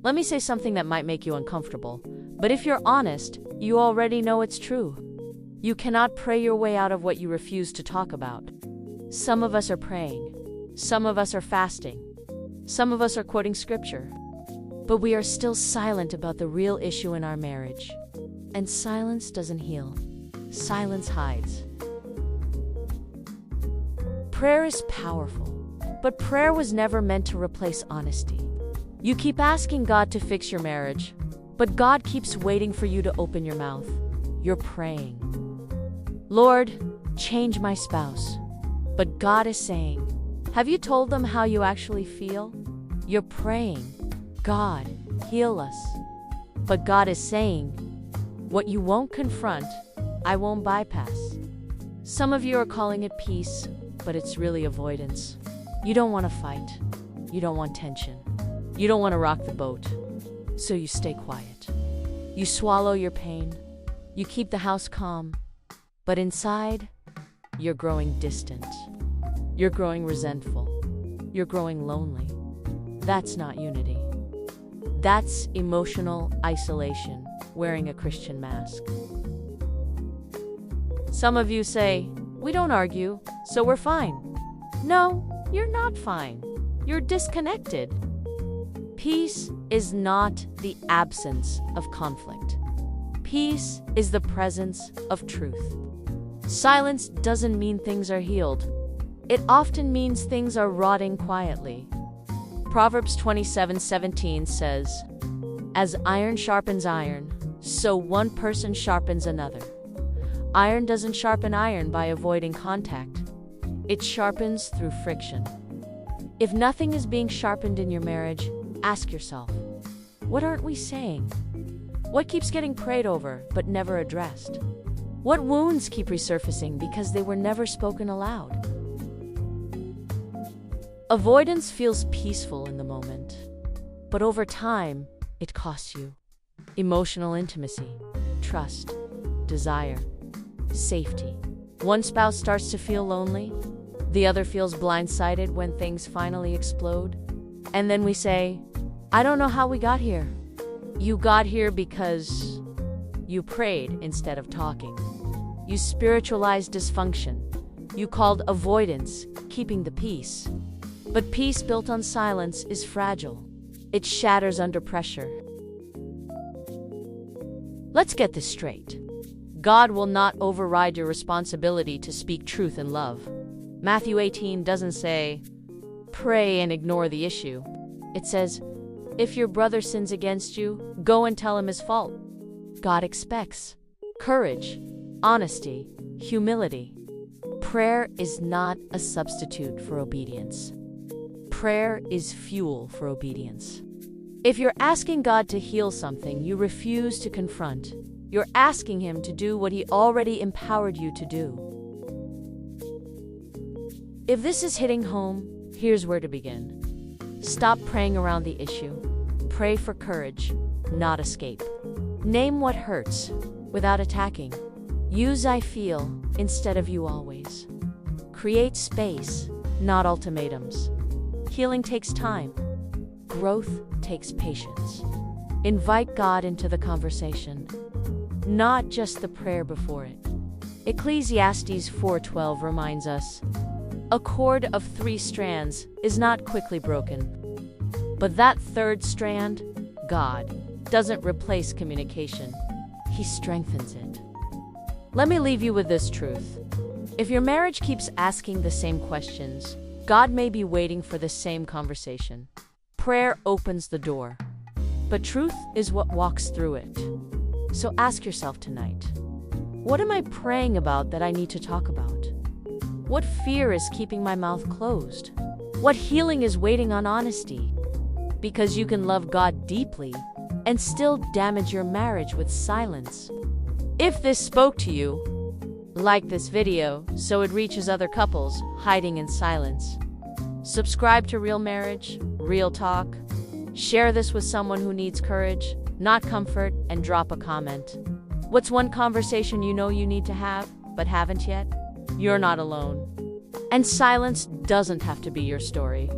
Let me say something that might make you uncomfortable, but if you're honest, you already know it's true. You cannot pray your way out of what you refuse to talk about. Some of us are praying. Some of us are fasting. Some of us are quoting scripture. But we are still silent about the real issue in our marriage. And silence doesn't heal. Silence hides. Prayer is powerful, but prayer was never meant to replace honesty. You keep asking God to fix your marriage, but God keeps waiting for you to open your mouth. You're praying, Lord, change my spouse. But God is saying, have you told them how you actually feel? You're praying, God, heal us. But God is saying, what you won't confront, I won't bypass. Some of you are calling it peace, but it's really avoidance. You don't want to fight. You don't want tension. You don't want to rock the boat. So you stay quiet. You swallow your pain. You keep the house calm. But inside, you're growing distant. You're growing resentful. You're growing lonely. That's not unity. That's emotional isolation, wearing a Christian mask. Some of you say, we don't argue, so we're fine. No, you're not fine. You're disconnected. Peace is not the absence of conflict. Peace is the presence of truth. Silence doesn't mean things are healed. It often means things are rotting quietly. Proverbs 27:17 says, as iron sharpens iron, so one person sharpens another. Iron doesn't sharpen iron by avoiding contact. It sharpens through friction. If nothing is being sharpened in your marriage, ask yourself, what aren't we saying? What keeps getting prayed over but never addressed? What wounds keep resurfacing because they were never spoken aloud? Avoidance feels peaceful in the moment, but over time, it costs you. Emotional intimacy, trust, desire, safety. One spouse starts to feel lonely, the other feels blindsided when things finally explode. And then we say, I don't know how we got here. You got here because you prayed instead of talking. You spiritualized dysfunction. You called avoidance keeping the peace. But peace built on silence is fragile. It shatters under pressure. Let's get this straight. God will not override your responsibility to speak truth in love. Matthew 18 doesn't say, pray and ignore the issue. It says, if your brother sins against you, go and tell him his fault. God expects courage, honesty, humility. Prayer is not a substitute for obedience. Prayer is fuel for obedience. If you're asking God to heal something you refuse to confront, you're asking Him to do what He already empowered you to do. If this is hitting home, here's where to begin. Stop praying around the issue. Pray for courage, not escape. Name what hurts without attacking. Use I feel instead of you always. Create space, not ultimatums. Healing takes time. Growth takes patience. Invite God into the conversation, not just the prayer before it. Ecclesiastes 4:12 reminds us, a cord of 3 strands is not quickly broken. But that third strand, God, doesn't replace communication. He strengthens it. Let me leave you with this truth. If your marriage keeps asking the same questions, God may be waiting for the same conversation. Prayer opens the door, but truth is what walks through it. So ask yourself tonight, what am I praying about that I need to talk about? What fear is keeping my mouth closed? What healing is waiting on honesty? Because you can love God deeply and still damage your marriage with silence. If this spoke to you, like this video so it reaches other couples hiding in silence. Subscribe to Real Marriage, Real Talk. Share this with someone who needs courage, not comfort, and drop a comment. What's one conversation you know you need to have, but haven't yet? You're not alone. And silence doesn't have to be your story.